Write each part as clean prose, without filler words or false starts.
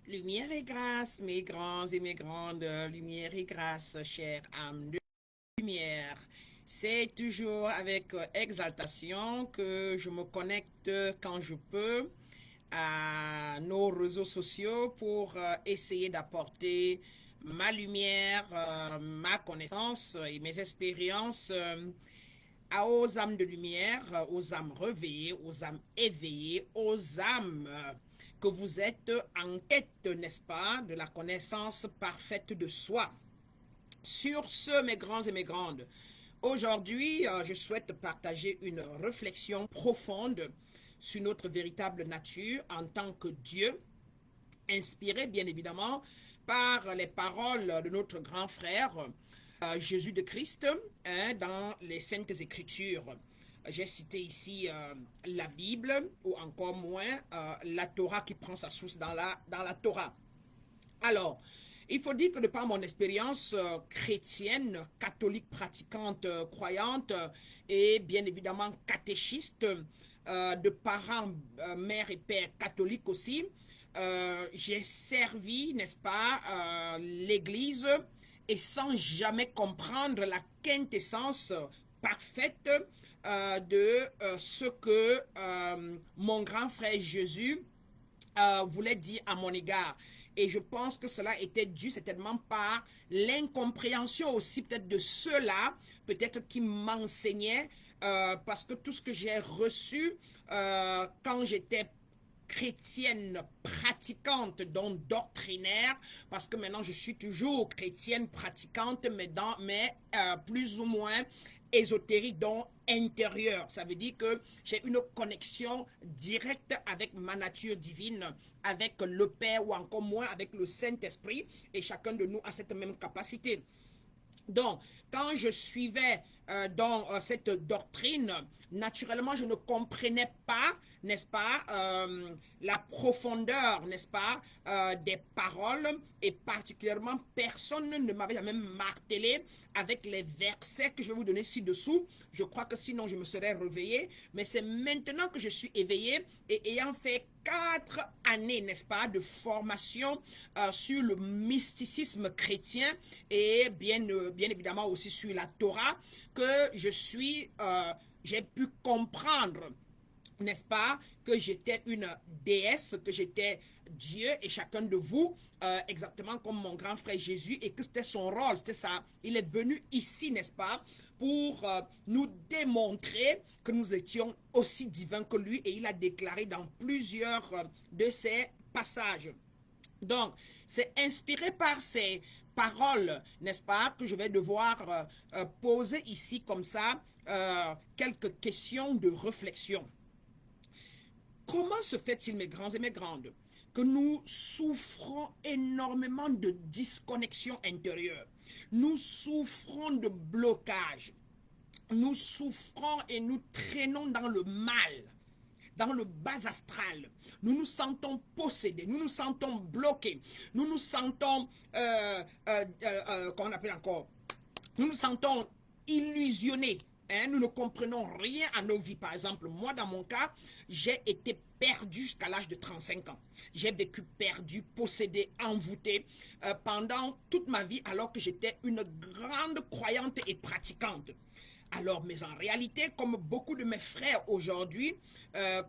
Lumière et grâce, mes grands et mes grandes, lumière et grâce, chère âme de lumière. C'est toujours avec exaltation que je me connecte quand je peux à nos réseaux sociaux pour essayer d'apporter ma lumière, ma connaissance et mes expériences aux âmes de lumière, aux âmes réveillées, aux âmes éveillées, aux âmes que vous êtes en quête, n'est-ce pas, de la connaissance parfaite de soi. Sur ce, mes grands et mes grandes, aujourd'hui, je souhaite partager une réflexion profonde sur notre véritable nature en tant que Dieu, inspiré bien évidemment par les paroles de notre grand frère Jésus de Christ dans les Saintes Écritures. J'ai cité ici la Bible ou encore moins la Torah qui prend sa source dans la Torah. Alors, il faut dire que de par mon expérience chrétienne, catholique pratiquante, croyante et bien évidemment catéchiste, de parents, mères et pères catholiques aussi, j'ai servi, n'est-ce pas, l'Église et sans jamais comprendre la quintessence parfaite de ce que mon grand frère Jésus voulait dire à mon égard. Et je pense que cela était dû certainement par l'incompréhension aussi peut-être de ceux-là, peut-être qui m'enseignaient, parce que tout ce que j'ai reçu quand j'étais chrétienne pratiquante, donc doctrinaire, parce que maintenant je suis toujours chrétienne pratiquante, mais plus ou moins ésotérique, donc intérieure. Ça veut dire que j'ai une connexion directe avec ma nature divine, avec le Père ou encore moins avec le Saint-Esprit, et chacun de nous a cette même capacité. Donc, quand je suivais cette doctrine, naturellement, je ne comprenais pas, n'est-ce pas, la profondeur, n'est-ce pas, des paroles, et particulièrement, personne ne m'avait jamais martelé avec les versets que je vais vous donner ci-dessous. Je crois que sinon, je me serais réveillé, mais c'est maintenant que je suis éveillé et ayant fait 4 années, n'est-ce pas, de formation sur le mysticisme chrétien et bien évidemment aussi sur la Torah, que j'ai pu comprendre, n'est-ce pas, que j'étais une déesse, que j'étais Dieu et chacun de vous, exactement comme mon grand frère Jésus, et que c'était son rôle, c'était ça. Il est venu ici, n'est-ce pas, pour nous démontrer que nous étions aussi divins que lui, et il a déclaré dans plusieurs de ses passages. Donc, c'est inspiré par ces paroles, n'est-ce pas, que je vais devoir poser ici comme ça quelques questions de réflexion. Comment se fait-il, mes grands et mes grandes, que nous souffrons énormément de disconnexion intérieure? Nous souffrons de blocage. Nous souffrons et nous traînons dans le mal, dans le bas astral. Nous nous sentons possédés, nous nous sentons bloqués, nous nous sentons, comment on appelle encore, nous nous sentons illusionnés. Hein, nous ne comprenons rien à nos vies. Par exemple, moi, dans mon cas, j'ai été perdu jusqu'à l'âge de 35 ans. J'ai vécu perdu, possédé, envoûté pendant toute ma vie alors que j'étais une grande croyante et pratiquante. Alors, mais en réalité, comme beaucoup de mes frères aujourd'hui,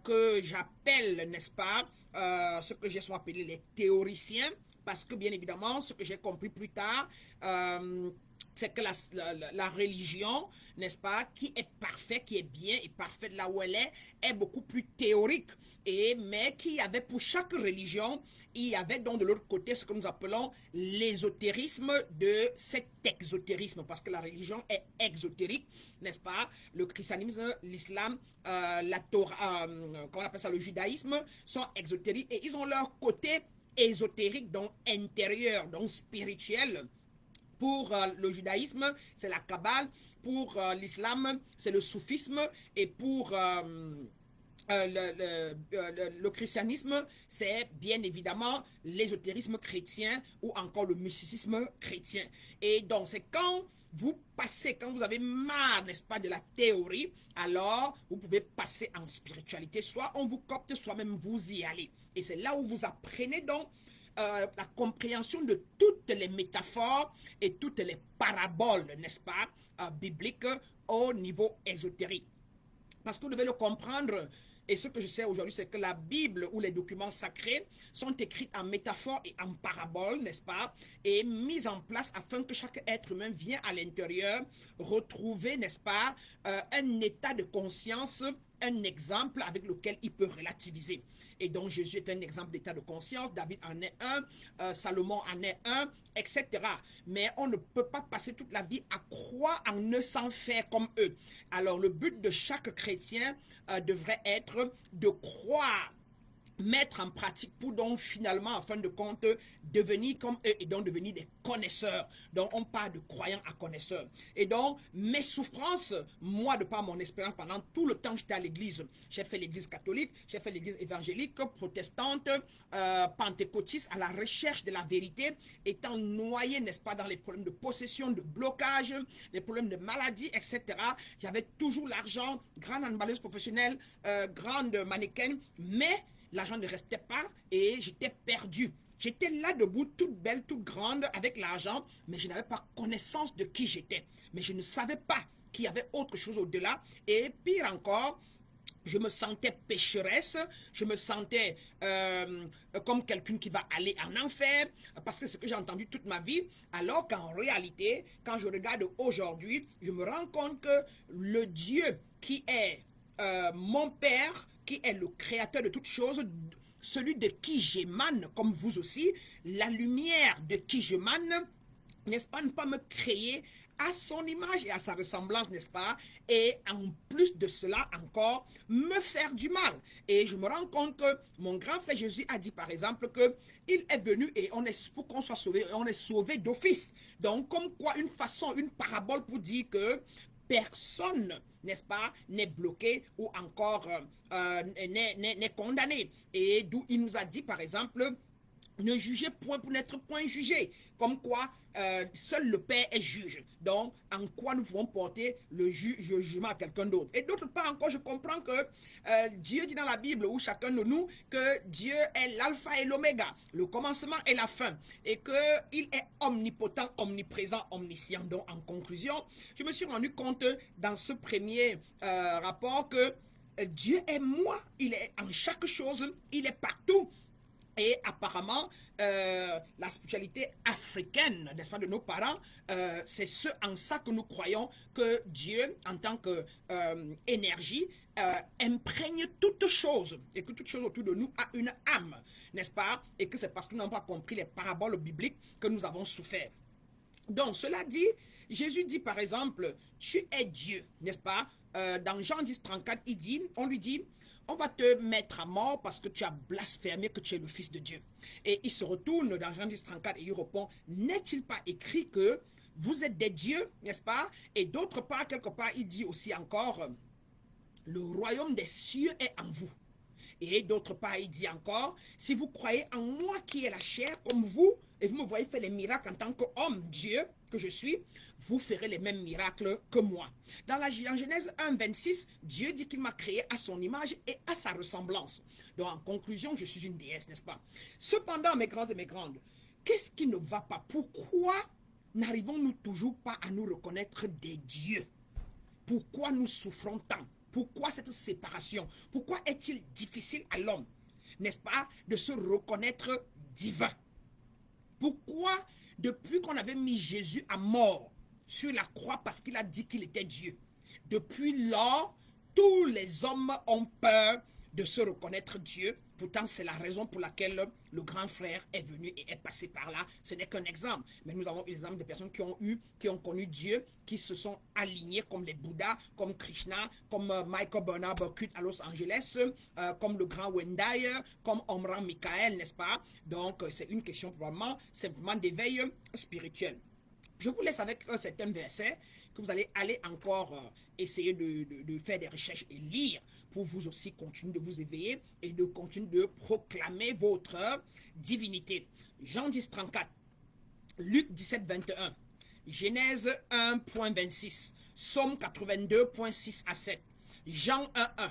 que j'appelle, n'est-ce pas, ce que j'ai souvent appelé les théoriciens, parce que bien évidemment, ce que j'ai compris plus tard, c'est que la religion, n'est-ce pas, qui est parfaite, qui est bien et parfaite là où elle est beaucoup plus théorique. Mais qui avait pour chaque religion, il y avait donc de l'autre côté ce que nous appelons l'ésotérisme de cet exotérisme, parce que la religion est exotérique, n'est-ce pas? Le christianisme, l'islam, la Torah, comment on appelle ça, le judaïsme, sont exotériques et ils ont leur côté ésotérique, donc intérieur, donc spirituel. Pour le judaïsme, c'est la Kabbale. Pour l'islam, c'est le soufisme. Et pour le christianisme, c'est bien évidemment l'ésotérisme chrétien ou encore le mysticisme chrétien. Et donc, c'est quand vous passez, quand vous avez marre, n'est-ce pas, de la théorie, alors vous pouvez passer en spiritualité. Soit on vous copte, soit même vous y allez. Et c'est là où vous apprenez donc la compréhension de toutes les métaphores et toutes les paraboles, n'est-ce pas, bibliques au niveau ésotérique. Parce que vous devez le comprendre, et ce que je sais aujourd'hui, c'est que la Bible ou les documents sacrés sont écrits en métaphores et en paraboles, n'est-ce pas, et mis en place afin que chaque être humain vienne à l'intérieur retrouver, n'est-ce pas, un état de conscience, un exemple avec lequel il peut relativiser. Et donc Jésus est un exemple d'état de conscience, David en est un, Salomon en est un, etc. Mais on ne peut pas passer toute la vie à croire en eux sans faire comme eux. Alors le but de chaque chrétien devrait être de croire, mettre en pratique pour donc finalement, en fin de compte, devenir comme eux et donc devenir des connaisseurs. Donc on parle de croyants à connaisseurs. Et donc mes souffrances, moi de par mon expérience pendant tout le temps que j'étais à l'église, j'ai fait l'église catholique, j'ai fait l'église évangélique, protestante, pentecôtiste, à la recherche de la vérité, étant noyé, n'est-ce pas, dans les problèmes de possession, de blocage, les problèmes de maladie, etc. J'avais toujours l'argent, grande handballeuse professionnelle, grande mannequin, mais l'argent ne restait pas et j'étais perdu. J'étais là debout, toute belle, toute grande, avec l'argent, mais je n'avais pas connaissance de qui j'étais. Mais je ne savais pas qu'il y avait autre chose au-delà. Et pire encore, je me sentais pécheresse, je me sentais comme quelqu'un qui va aller en enfer, parce que c'est ce que j'ai entendu toute ma vie, alors qu'en réalité, quand je regarde aujourd'hui, je me rends compte que le Dieu qui est mon Père, qui est le créateur de toutes choses, celui de qui j'émane, comme vous aussi, la lumière de qui j'émane, n'est-ce pas, ne pas me créer à son image et à sa ressemblance, n'est-ce pas, et en plus de cela encore, me faire du mal. Et je me rends compte que mon grand frère Jésus a dit par exemple que il est venu et on est pour qu'on soit sauvé, on est sauvé d'office. Donc comme quoi une façon, une parabole pour dire que personne, n'est-ce pas, n'est bloqué ou encore n'est condamné. Et d'où il nous a dit, par exemple, ne jugez point pour n'être point jugé. Comme quoi, seul le Père est juge. Donc, en quoi nous pouvons porter le jugement à quelqu'un d'autre. Et d'autre part encore, je comprends que Dieu dit dans la Bible, ou chacun de nous, que Dieu est l'alpha et l'oméga, le commencement et la fin. Et qu'il est omnipotent, omniprésent, omniscient. Donc, en conclusion, je me suis rendu compte dans ce premier rapport que Dieu est moi. Il est en chaque chose, il est partout. Et apparemment, la spiritualité africaine, n'est-ce pas, de nos parents, c'est ce en ça que nous croyons que Dieu, en tant qu'énergie, imprègne toute chose et que toute chose autour de nous a une âme, n'est-ce pas? Et que c'est parce que nous n'avons pas compris les paraboles bibliques que nous avons souffert. Donc, cela dit, Jésus dit par exemple, tu es Dieu, n'est-ce pas? Dans Jean 10, 34, on lui dit, on va te mettre à mort parce que tu as blasphémé que tu es le Fils de Dieu. Et il se retourne dans Jean 10, 34 et il répond, n'est-il pas écrit que vous êtes des dieux, n'est-ce pas? Et d'autre part, quelque part, il dit aussi encore, le royaume des cieux est en vous. Et d'autre part, il dit encore, si vous croyez en moi qui est la chair comme vous, et vous me voyez faire les miracles en tant qu'homme, Dieu, que je suis, vous ferez les mêmes miracles que moi. En Genèse 1, 26, Dieu dit qu'il m'a créé à son image et à sa ressemblance. Donc en conclusion, je suis une déesse, n'est-ce pas? Cependant, mes grands et mes grandes, qu'est-ce qui ne va pas? Pourquoi n'arrivons-nous toujours pas à nous reconnaître des dieux? Pourquoi nous souffrons tant? Pourquoi cette séparation? Pourquoi est-il difficile à l'homme, n'est-ce pas, de se reconnaître divin? Pourquoi, depuis qu'on avait mis Jésus à mort sur la croix parce qu'il a dit qu'il était Dieu, depuis lors, tous les hommes ont peur de se reconnaître Dieu. Pourtant, c'est la raison pour laquelle le grand frère est venu et est passé par là. Ce n'est qu'un exemple. Mais nous avons l'exemple de personnes qui ont connu Dieu, qui se sont alignés comme les Bouddhas, comme Krishna, comme Michael Bernard Burkut à Los Angeles, comme le grand Wendai, comme Omran Michael, n'est-ce pas? Donc, c'est une question probablement simplement d'éveil spirituel. Je vous laisse avec un certain verset que vous allez aller encore essayer de faire des recherches et lire pour vous aussi continuer de vous éveiller et de continuer de proclamer votre divinité. Jean 10, 34, Luc 17, 21, Genèse 1.26, Psaume 82.6 à 7, Jean 1.1,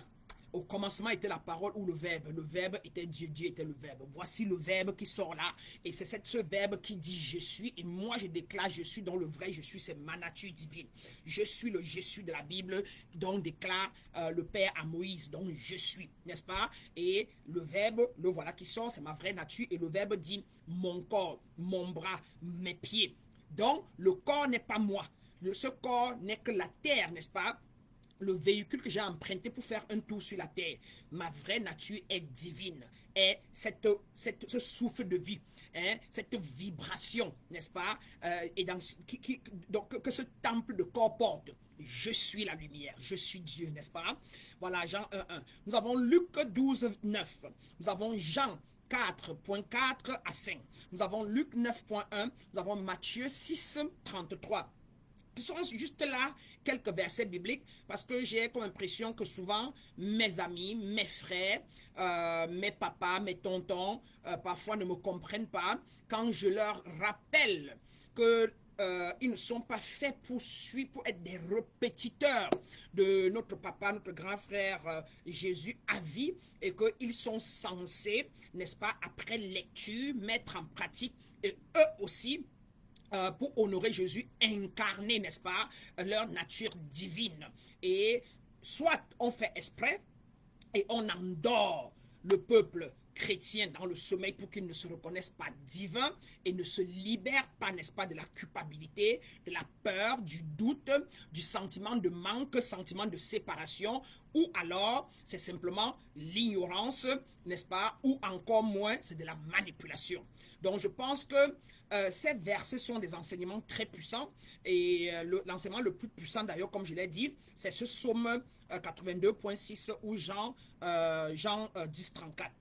Au commencement était la parole ou le verbe. Le verbe était Dieu, Dieu était le verbe. Voici le verbe qui sort là. Et c'est ce verbe qui dit je suis. Et moi je déclare je suis, dans le vrai je suis, c'est ma nature divine. Je suis le je suis de la Bible, dont déclare le Père à Moïse. Donc je suis, n'est-ce pas? Et le verbe, le voilà qui sort, c'est ma vraie nature. Et le verbe dit mon corps, mon bras, mes pieds. Donc le corps n'est pas moi. Ce corps n'est que la terre, n'est-ce pas? Le véhicule que j'ai emprunté pour faire un tour sur la terre. Ma vraie nature est divine, est ce souffle de vie, hein, cette vibration, n'est-ce pas, et donc, que ce temple de corps porte. Je suis la lumière, je suis Dieu, n'est-ce pas? Voilà, Jean 1.1. Nous avons Luc 12.9. Nous avons Jean 4.4 à 5. Nous avons Luc 9.1. Nous avons Matthieu 6.33. Ce sont juste là quelques versets bibliques parce que j'ai comme impression que souvent mes amis, mes frères, mes papas, mes tontons, parfois ne me comprennent pas quand je leur rappelle que ils ne sont pas faits pour suivre, pour être des répétiteurs de notre papa, notre grand frère Jésus à vie, et qu'ils sont censés, n'est-ce pas, après lecture, mettre en pratique, et eux aussi, pour honorer Jésus incarné, n'est-ce pas, leur nature divine. Et soit on fait exprès et on endort le peuple chrétien dans le sommeil pour qu'ils ne se reconnaissent pas divins et ne se libèrent pas, n'est-ce pas, de la culpabilité, de la peur, du doute, du sentiment de manque, sentiment de séparation, ou alors c'est simplement l'ignorance, n'est-ce pas, ou encore moins, c'est de la manipulation. Donc je pense que ces versets sont des enseignements très puissants et l'enseignement le plus puissant d'ailleurs, comme je l'ai dit, c'est ce psaume 82.6 ou Jean 10.34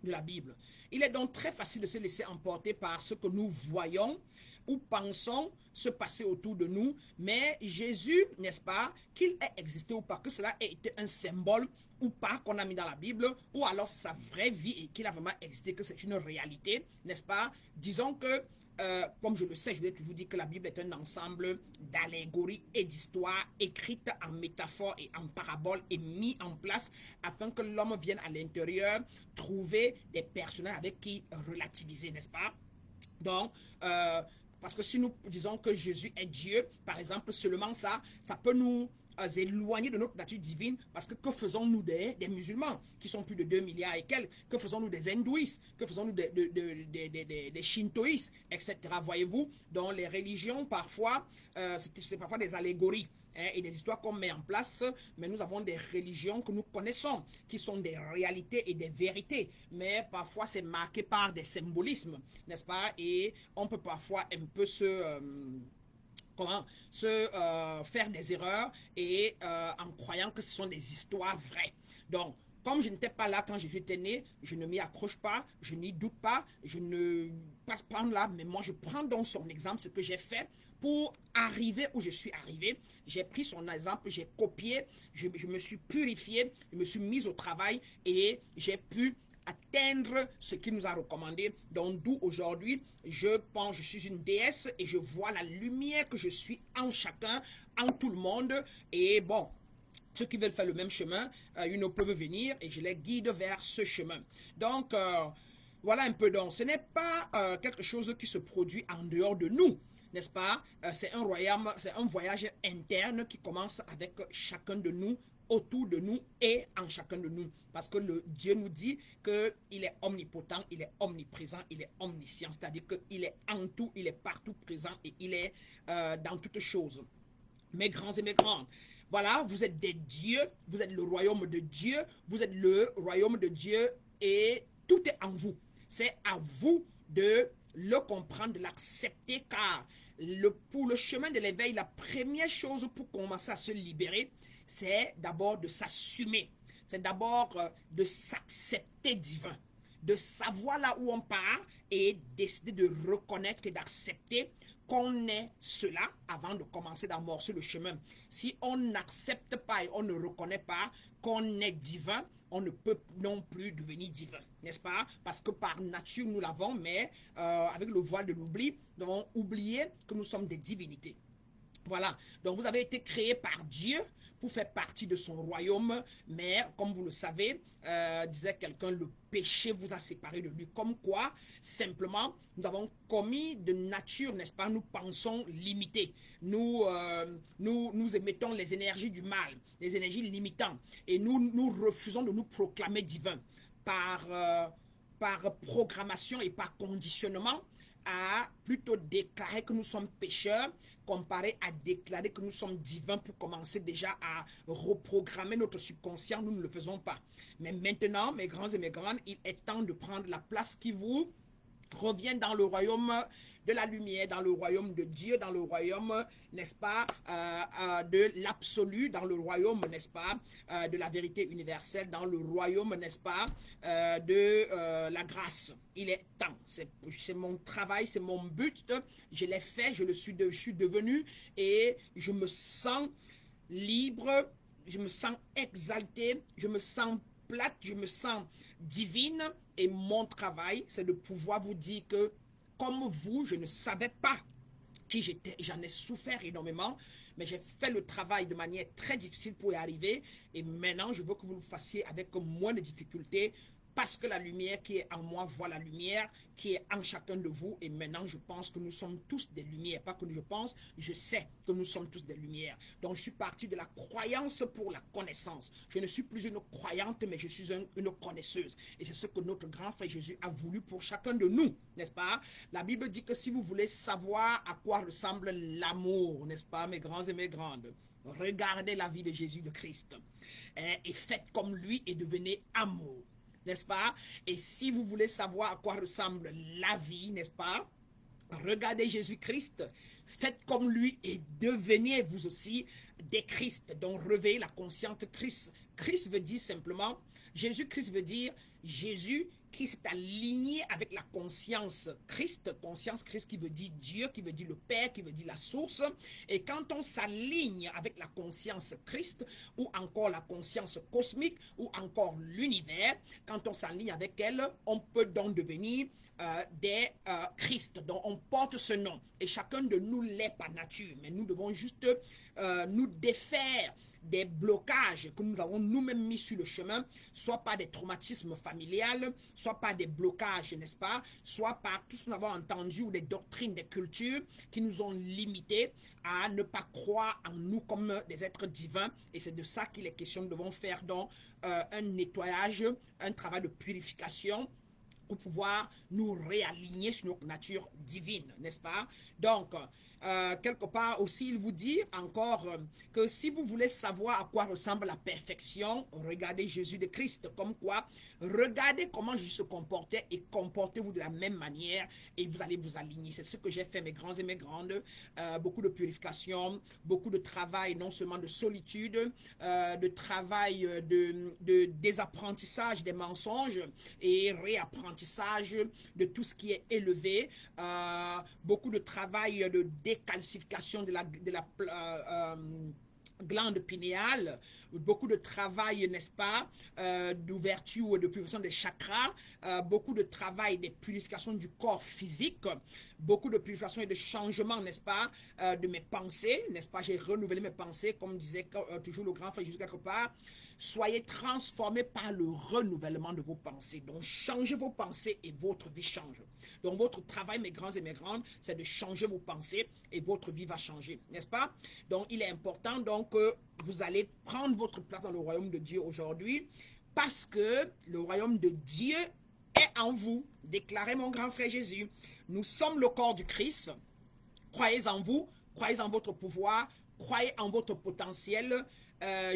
de la Bible. Il est donc très facile de se laisser emporter par ce que nous voyons ou pensons se passer autour de nous, mais Jésus, n'est-ce pas, qu'il ait existé ou pas, que cela ait été un symbole ou pas qu'on a mis dans la Bible, ou alors sa vraie vie et qu'il a vraiment existé, que c'est une réalité, n'est-ce pas? Disons que comme je le sais, je l'ai toujours dit que la Bible est un ensemble d'allégories et d'histoires écrites en métaphores et en paraboles et mis en place afin que l'homme vienne à l'intérieur trouver des personnages avec qui relativiser, n'est-ce pas? Donc, parce que si nous disons que Jésus est Dieu, par exemple, seulement ça peut nous éloigner de notre nature divine, parce que faisons-nous des musulmans qui sont plus de 2 milliards et quelques, que faisons-nous des hindouistes, que faisons-nous des shintoïstes, etc. Voyez-vous, dans les religions, parfois, c'est parfois des allégories et des histoires qu'on met en place, mais nous avons des religions que nous connaissons, qui sont des réalités et des vérités, mais parfois c'est marqué par des symbolismes, n'est-ce pas? Et on peut parfois un peu faire des erreurs et en croyant que ce sont des histoires vraies. Donc, comme je n'étais pas là quand Jésus était né, je ne m'y accroche pas, je n'y doute pas, je ne passe pas là, mais moi je prends donc son exemple, ce que j'ai fait pour arriver où je suis arrivé. J'ai pris son exemple, j'ai copié, je me suis purifié, je me suis mis au travail et j'ai pu atteindre ce qu'il nous a recommandé. Donc d'où aujourd'hui, je pense, je suis une déesse et je vois la lumière que je suis en chacun, en tout le monde. Et bon, ceux qui veulent faire le même chemin, ils ne peuvent venir et je les guide vers ce chemin. Donc, voilà un peu. Donc, ce n'est pas quelque chose qui se produit en dehors de nous, n'est-ce pas? C'est un royaume, c'est un voyage interne qui commence avec chacun de nous, autour de nous et en chacun de nous. Parce que Dieu nous dit qu'il est omnipotent, il est omniprésent, il est omniscient. C'est-à-dire qu'il est en tout, il est partout présent et il est dans toutes choses. Mes grands et mes grandes. Voilà, vous êtes des dieux, vous êtes le royaume de Dieu, vous êtes le royaume de Dieu et tout est en vous. C'est à vous de le comprendre, de l'accepter, car pour le chemin de l'éveil, la première chose pour commencer à se libérer, c'est d'abord de s'assumer, c'est d'abord de s'accepter divin, de savoir là où on part et décider de reconnaître et d'accepter qu'on est cela avant de commencer d'amorcer le chemin. Si on n'accepte pas et on ne reconnaît pas qu'on est divin, on ne peut non plus devenir divin, n'est-ce pas? Parce que par nature, nous l'avons, mais avec le voile de l'oubli, nous avons oublié que nous sommes des divinités. Voilà, donc vous avez été créé par Dieu pour faire partie de son royaume, mais comme vous le savez, disait quelqu'un, le péché vous a séparé de lui. Comme quoi, simplement, nous avons commis de nature, n'est-ce pas, nous pensons limiter. Nous émettons les énergies du mal, les énergies limitantes, et nous refusons de nous proclamer divins par, par programmation et par conditionnement à plutôt déclarer que nous sommes pécheurs comparé à déclarer que nous sommes divins pour commencer déjà à reprogrammer notre subconscient. Nous ne le faisons pas. Mais maintenant, mes grands et mes grandes, il est temps de prendre la place qui vous revient dans le royaume de la lumière, dans le royaume de Dieu, dans le royaume, n'est-ce pas, de l'absolu, dans le royaume, n'est-ce pas, de la vérité universelle, dans le royaume, n'est-ce pas, de la grâce. Il est temps. C'est mon travail, c'est mon but. Je l'ai fait, je suis devenu et je me sens libre, je me sens exalté, je me sens plate, je me sens divine et mon travail, c'est de pouvoir vous dire que comme vous, je ne savais pas qui j'étais, j'en ai souffert énormément, mais j'ai fait le travail de manière très difficile pour y arriver et maintenant je veux que vous le fassiez avec moins de difficultés parce que la lumière qui est en moi voit la lumière qui est en chacun de vous et maintenant je pense que nous sommes tous des lumières, pas que je pense, je sais que nous sommes tous des lumières. Donc je suis parti de la croyance pour la connaissance. Je ne suis plus une croyante mais je suis une connaisseuse et c'est ce que notre grand frère Jésus a voulu pour chacun de nous, n'est-ce pas? La Bible dit que si vous voulez savoir à quoi ressemble l'amour, n'est-ce pas, mes grands et mes grandes, regardez la vie de Jésus de Christ et faites comme lui et devenez amour, n'est-ce pas? Et si vous voulez savoir à quoi ressemble la vie, n'est-ce pas? Regardez Jésus-Christ, faites comme lui et devenez vous aussi des Christ. Donc réveillez la conscience Christ. Christ veut dire simplement, Jésus-Christ veut dire Jésus qui s'est aligné avec la conscience Christ qui veut dire Dieu, qui veut dire le Père, qui veut dire la source. Et quand on s'aligne avec la conscience Christ, ou encore la conscience cosmique, ou encore l'univers, quand on s'aligne avec elle, on peut donc devenir des Christ. Donc on porte ce nom. Et chacun de nous l'est par nature. Mais nous devons juste nous défaire des blocages que nous avons nous-mêmes mis sur le chemin, soit par des traumatismes familiales, soit par des blocages, n'est-ce pas, soit par tout ce que nous avons entendu ou des doctrines, des cultures qui nous ont limités à ne pas croire en nous comme des êtres divins. Et c'est de ça qu'il est question. Nous devons faire donc un nettoyage, un travail de purification pour pouvoir nous réaligner sur notre nature divine, n'est-ce pas? Donc, quelque part aussi, il vous dit encore que si vous voulez savoir à quoi ressemble la perfection, regardez Jésus de Christ, comme quoi, regardez comment Jésus se comportait et comportez-vous de la même manière et vous allez vous aligner. C'est ce que j'ai fait, mes grands et mes grandes. Beaucoup de purification, beaucoup de travail, non seulement de solitude, de travail de désapprentissage des mensonges et réapprentissage de tout ce qui est élevé, beaucoup de travail de décalcification de la glande pinéale, beaucoup de travail, n'est-ce pas, d'ouverture, de purification des chakras, beaucoup de travail de purification du corps physique, beaucoup de purification et de changement, n'est-ce pas, de mes pensées, n'est-ce pas, j'ai renouvelé mes pensées, comme disait toujours le grand frère Jésus quelque part. Soyez transformés par le renouvellement de vos pensées. Donc, changez vos pensées et votre vie change. Donc, votre travail, mes grands et mes grandes, c'est de changer vos pensées et votre vie va changer, n'est-ce pas? Donc, il est important donc que vous allez prendre votre place dans le royaume de Dieu aujourd'hui parce que le royaume de Dieu est en vous. Déclarez mon grand frère Jésus. Nous sommes le corps du Christ. Croyez en vous, croyez en votre pouvoir, croyez en votre potentiel.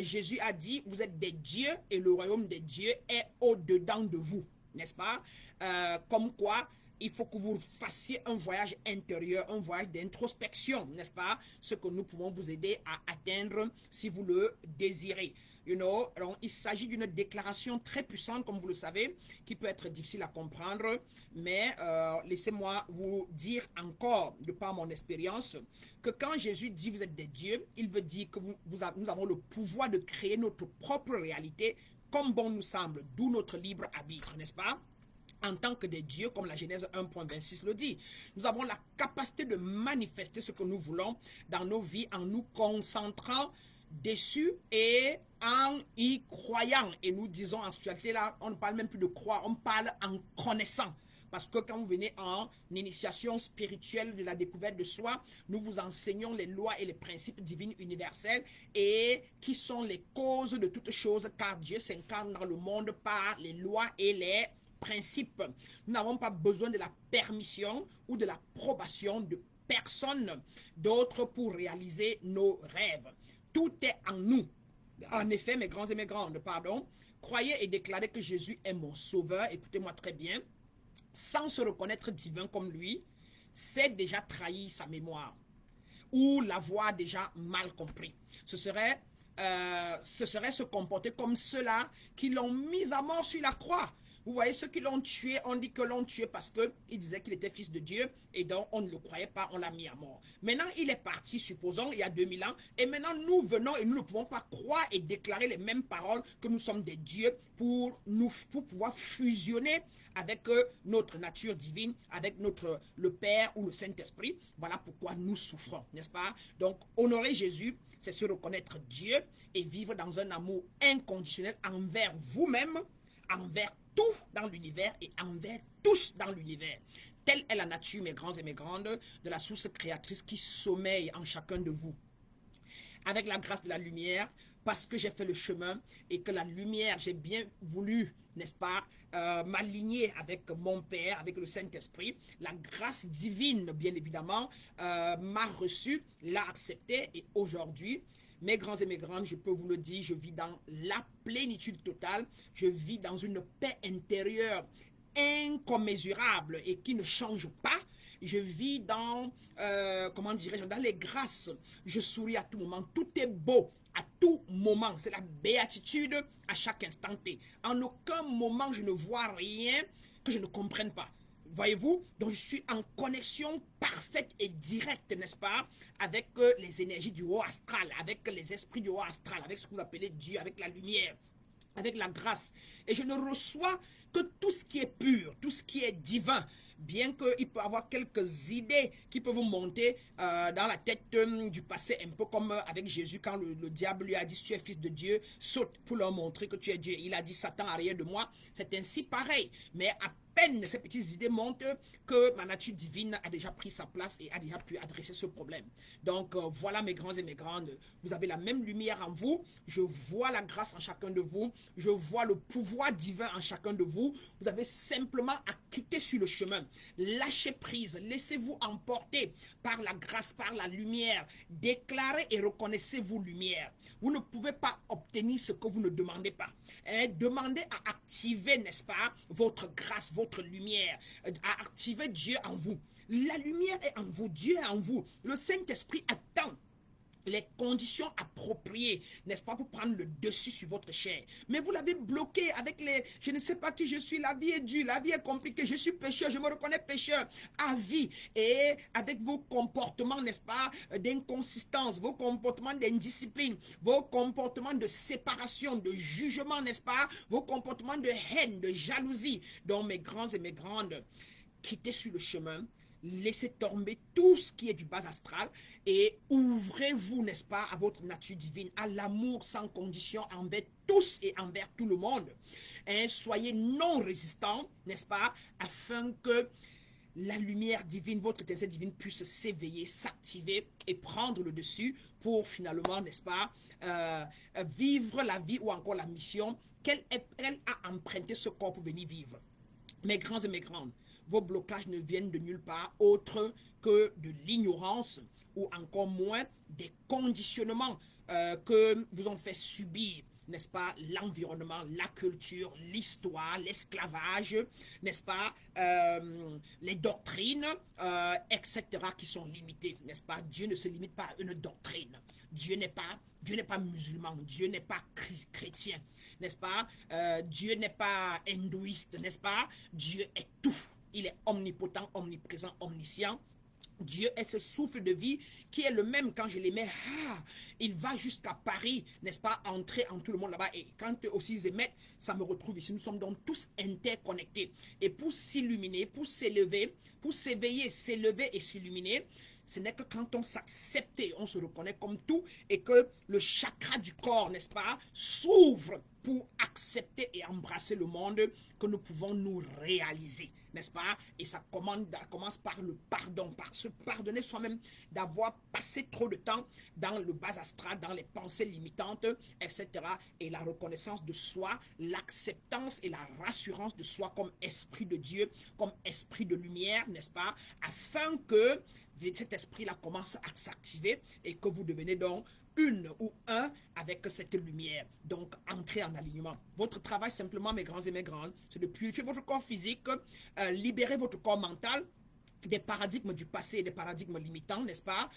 Jésus a dit, vous êtes des dieux et le royaume des dieux est au-dedans de vous, n'est-ce pas? Comme quoi, il faut que vous fassiez un voyage intérieur, un voyage d'introspection, n'est-ce pas? Ce que nous pouvons vous aider à atteindre si vous le désirez. Alors, il s'agit d'une déclaration très puissante, comme vous le savez, qui peut être difficile à comprendre, mais laissez-moi vous dire encore, de par mon expérience, que quand Jésus dit vous êtes des dieux, il veut dire que nous avons le pouvoir de créer notre propre réalité comme bon nous semble, d'où notre libre arbitre, n'est-ce pas? en tant que des dieux, comme la Genèse 1.26 le dit. Nous avons la capacité de manifester ce que nous voulons dans nos vies en nous concentrant dessus et en y croyant. Et nous disons en spiritualité, là, on ne parle même plus de croire, on parle en connaissant. Parce que quand vous venez en initiation spirituelle de la découverte de soi, nous vous enseignons les lois et les principes divins universels et qui sont les causes de toutes choses, car Dieu s'incarne dans le monde par les lois et les principes. Nous n'avons pas besoin de la permission ou de l'approbation de personne d'autre pour réaliser nos rêves. Tout est en nous. En effet, mes grands et mes grandes, pardon, croyez et déclarez que Jésus est mon sauveur. Écoutez-moi très bien. Sans se reconnaître divin comme lui, c'est déjà trahir sa mémoire ou l'avoir déjà mal compris. Ce serait se comporter comme ceux-là qui l'ont mis à mort sur la croix. Vous voyez, ceux qui l'ont tué, on dit que l'ont tué parce qu'il disait qu'il était fils de Dieu et donc on ne le croyait pas, on l'a mis à mort. Maintenant, il est parti, supposons, il y a 2000 ans, et maintenant nous venons et nous ne pouvons pas croire et déclarer les mêmes paroles que nous sommes des dieux pour pouvoir fusionner avec notre nature divine, avec le Père ou le Saint-Esprit. Voilà pourquoi nous souffrons, n'est-ce pas? Donc, honorer Jésus, c'est se reconnaître Dieu et vivre dans un amour inconditionnel envers vous-même, envers tout dans l'univers et envers tous dans l'univers. Telle est la nature, mes grands et mes grandes, de la source créatrice qui sommeille en chacun de vous. Avec la grâce de la lumière, parce que j'ai fait le chemin et que la lumière, j'ai bien voulu, n'est-ce pas, m'aligner avec mon Père, avec le Saint-Esprit. La grâce divine, bien évidemment, m'a reçu, l'a accepté et aujourd'hui, mes grands et mes grandes, je peux vous le dire, je vis dans la plénitude totale. Je vis dans une paix intérieure incommensurable et qui ne change pas. Je vis dans, comment dirais-je, dans les grâces. Je souris à tout moment. Tout est beau à tout moment. C'est la béatitude à chaque instant T. En aucun moment, je ne vois rien que je ne comprenne pas. Voyez-vous, donc je suis en connexion parfaite et directe, n'est-ce pas, avec les énergies du haut astral, avec les esprits du haut astral, avec ce que vous appelez Dieu, avec la lumière, avec la grâce. Et je ne reçois que tout ce qui est pur, tout ce qui est divin. Bien qu'il peut y avoir quelques idées qui peuvent vous monter dans la tête du passé, un peu comme avec Jésus quand le diable lui a dit si tu es fils de Dieu, saute pour leur montrer que tu es Dieu. Il a dit Satan arrière de moi. C'est ainsi pareil. Mais à peine ces petites idées montrent que ma nature divine a déjà pris sa place et a déjà pu adresser ce problème. Donc voilà mes grands et mes grandes, vous avez la même lumière en vous, je vois la grâce en chacun de vous, je vois le pouvoir divin en chacun de vous. Vous avez simplement à quitter sur le chemin, lâchez prise, laissez-vous emporter par la grâce, par la lumière, déclarez et reconnaissez-vous lumière. Vous ne pouvez pas obtenir ce que vous ne demandez pas. Demandez à activer, n'est-ce pas, votre grâce, votre lumière, à activer Dieu en vous. La lumière est en vous, Dieu est en vous. Le Saint-Esprit attend les conditions appropriées, n'est-ce pas, pour prendre le dessus sur votre chair. Mais vous l'avez bloqué avec les « je ne sais pas qui je suis, la vie est dure, la vie est compliquée, je suis pécheur, je me reconnais pécheur » à vie. Et avec vos comportements, n'est-ce pas, d'inconsistance, vos comportements d'indiscipline, vos comportements de séparation, de jugement, n'est-ce pas, vos comportements de haine, de jalousie. Donc mes grands et mes grandes, quittez sur le chemin, laissez tomber tout ce qui est du bas astral et ouvrez-vous, n'est-ce pas, à votre nature divine, à l'amour sans condition envers tous et envers tout le monde. Et soyez non résistants, n'est-ce pas, afin que la lumière divine, votre étincelle divine puisse s'éveiller, s'activer et prendre le dessus pour finalement, n'est-ce pas, vivre la vie ou encore la mission qu'elle a emprunté ce corps pour venir vivre. Mes grands et mes grandes, vos blocages ne viennent de nulle part autre que de l'ignorance ou encore moins des conditionnements que vous ont fait subir, n'est-ce pas, l'environnement, la culture, l'histoire, l'esclavage, n'est-ce pas, les doctrines, etc. qui sont limitées, n'est-ce pas. Dieu ne se limite pas à une doctrine. Dieu n'est pas musulman, Dieu n'est pas chrétien, n'est-ce pas, Dieu n'est pas hindouiste, n'est-ce pas, Dieu est tout. Il est omnipotent, omniprésent, omniscient. Dieu est ce souffle de vie qui est le même quand je l'émets. Il va jusqu'à Paris, n'est-ce pas, entrer en tout le monde là-bas. Et quand aussi ils émettent, ça me retrouve ici. Nous sommes donc tous interconnectés. Et pour s'illuminer, pour s'élever, pour s'éveiller, s'élever et s'illuminer, ce n'est que quand on s'accepte et on se reconnaît comme tout et que le chakra du corps, n'est-ce pas, s'ouvre pour accepter et embrasser le monde que nous pouvons nous réaliser, n'est-ce pas? Et ça commence par le pardon, par se pardonner soi-même d'avoir passé trop de temps dans le bas astral, dans les pensées limitantes, etc. Et la reconnaissance de soi, l'acceptance et la rassurance de soi comme esprit de Dieu, comme esprit de lumière, n'est-ce pas? Afin que cet esprit-là commence à s'activer et que vous devenez donc une ou un avec cette lumière. Donc, entrez en alignement. Votre travail, simplement, mes grands et mes grandes, c'est de purifier votre corps physique, libérer votre corps mental des paradigmes du passé et des paradigmes limitants, n'est-ce pas?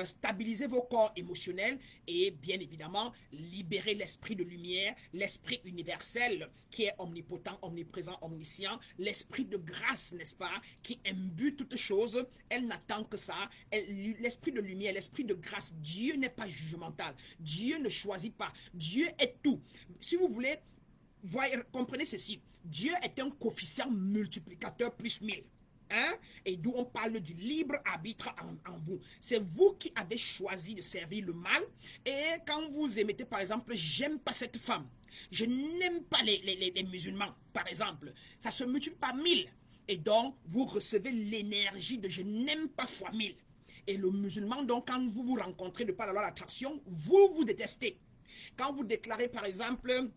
Stabiliser vos corps émotionnels et bien évidemment libérer l'esprit de lumière, l'esprit universel qui est omnipotent, omniprésent, omniscient, l'esprit de grâce, n'est-ce pas? Qui imbue toutes choses, elle n'attend que ça. L'esprit de lumière, l'esprit de grâce, Dieu n'est pas jugemental, Dieu ne choisit pas, Dieu est tout. Si vous voulez, voyez, comprenez ceci, Dieu est un coefficient multiplicateur plus 1000. Hein? Et d'où on parle du libre arbitre en vous. C'est vous qui avez choisi de servir le mal. Et quand vous émettez, par exemple, j'aime pas cette femme, je n'aime pas les musulmans, par exemple, ça se multiplie par 1000. Et donc, vous recevez l'énergie de je n'aime pas fois 1000. Et le musulman, donc, quand vous vous rencontrez de par la loi d'attraction, vous détestez. Quand vous déclarez, par exemple,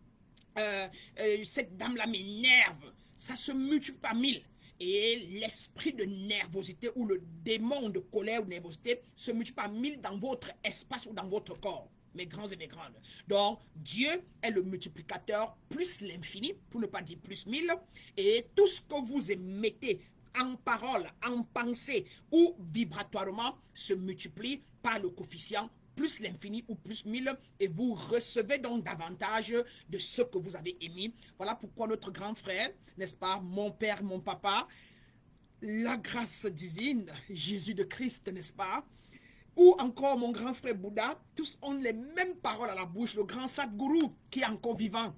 cette dame-là m'énerve, ça se multiplie par 1000. Et l'esprit de nervosité ou le démon de colère ou de nervosité se multiplie par 1000 dans votre espace ou dans votre corps, mes grands et mes grandes. Donc, Dieu est le multiplicateur plus l'infini, pour ne pas dire plus 1000, et tout ce que vous émettez en parole, en pensée ou vibratoirement se multiplie par le coefficient plus l'infini ou plus 1000 et vous recevez donc davantage de ce que vous avez émis. Voilà pourquoi notre grand frère, n'est-ce pas, mon père, mon papa, la grâce divine, Jésus de Christ, n'est-ce pas, ou encore mon grand frère Bouddha, tous ont les mêmes paroles à la bouche, le grand Sadhguru qui est encore vivant,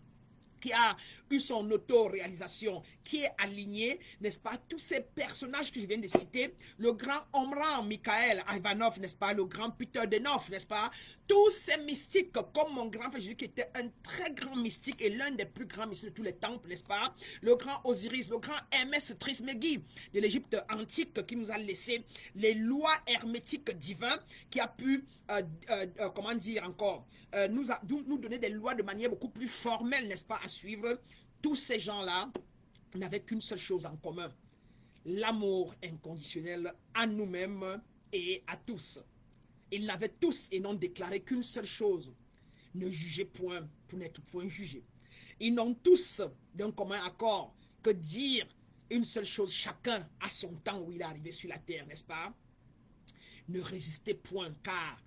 qui a eu son auto-réalisation, qui est aligné, n'est-ce pas, tous ces personnages que je viens de citer, le grand Omran Mikhaël Ivanov, n'est-ce pas, le grand Peter Denov, n'est-ce pas, tous ces mystiques, comme mon grand frère Jésus, qui était un très grand mystique et l'un des plus grands mystiques de tous les temples, n'est-ce pas, le grand Osiris, le grand Hermès Trisméghi de l'Égypte antique, qui nous a laissé les hermétiques divins, qui a pu, comment dire encore, nous donner des lois de manière beaucoup plus formelle, n'est-ce pas, à suivre. Tous ces gens-là n'avaient qu'une seule chose en commun, l'amour inconditionnel à nous-mêmes et à tous. Ils n'avaient tous et n'ont déclaré qu'une seule chose, ne jugez point pour n'être point jugé. Ils n'ont tous d'un commun accord que dire une seule chose, chacun à son temps où il est arrivé sur la terre, n'est-ce pas? Ne résistez point, car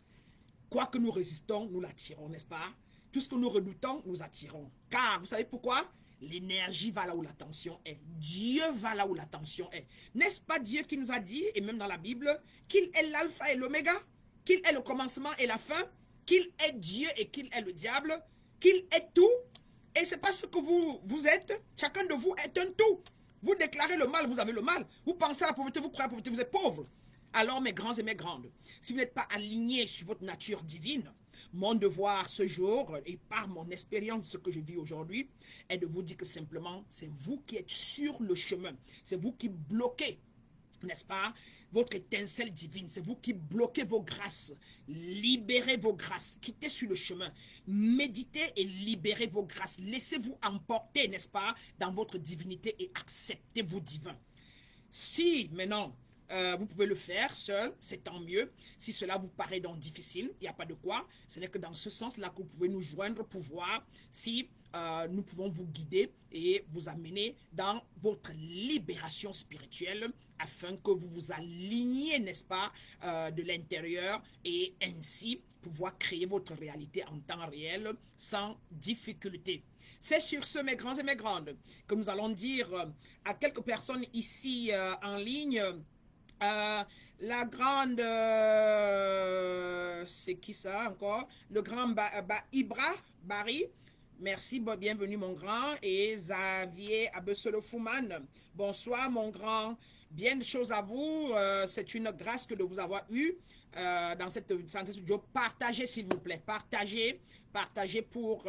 quoi que nous résistons, nous l'attirons, n'est-ce pas? Tout ce que nous redoutons, nous attirons. Car, vous savez pourquoi? L'énergie va là où l'attention est. Dieu va là où l'attention est. N'est-ce pas Dieu qui nous a dit, et même dans la Bible, qu'il est l'alpha et l'oméga, qu'il est le commencement et la fin, qu'il est Dieu et qu'il est le diable, qu'il est tout, et c'est pas ce que vous êtes. Chacun de vous est un tout. Vous déclarez le mal, vous avez le mal. Vous pensez à la pauvreté, vous croyez à la pauvreté, vous êtes pauvre. Alors, mes grands et mes grandes, si vous n'êtes pas alignés sur votre nature divine, mon devoir ce jour, et par mon expérience, ce que je vis aujourd'hui, est de vous dire que simplement, c'est vous qui êtes sur le chemin. C'est vous qui bloquez, n'est-ce pas, votre étincelle divine. C'est vous qui bloquez vos grâces. Libérez vos grâces. Quittez sur le chemin. Méditez et libérez vos grâces. Laissez-vous emporter, n'est-ce pas, dans votre divinité et acceptez vos divins. Si, maintenant, vous pouvez le faire seul, c'est tant mieux. Si cela vous paraît donc difficile, il n'y a pas de quoi. Ce n'est que dans ce sens-là que vous pouvez nous joindre pour voir si nous pouvons vous guider et vous amener dans votre libération spirituelle afin que vous vous aligniez, n'est-ce pas, de l'intérieur et ainsi pouvoir créer votre réalité en temps réel sans difficulté. C'est sur ce, mes grands et mes grandes, que nous allons dire à quelques personnes ici en ligne La grande, c'est qui ça encore? Le grand Ibra Barry. Merci, bienvenue mon grand. Et Xavier Abesolo-Fouman. Bonsoir mon grand. Bien de choses à vous. C'est une grâce que de vous avoir eu dans cette studio. Partagez s'il vous plaît. Partagez. Partagez pour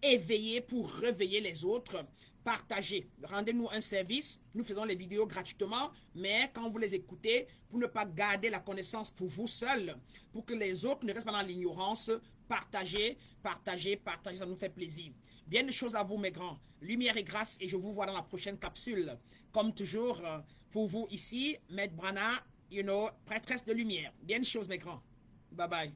éveiller, pour réveiller les autres. Partagez, rendez-nous un service, nous faisons les vidéos gratuitement, mais quand vous les écoutez, pour ne pas garder la connaissance pour vous seul, pour que les autres ne restent pas dans l'ignorance, partagez, partagez, partagez, ça nous fait plaisir. Bien de choses à vous mes grands, lumière et grâce, et je vous vois dans la prochaine capsule. Comme toujours, pour vous ici, Maître Brana, prêtresse de lumière. Bien de choses mes grands, bye bye.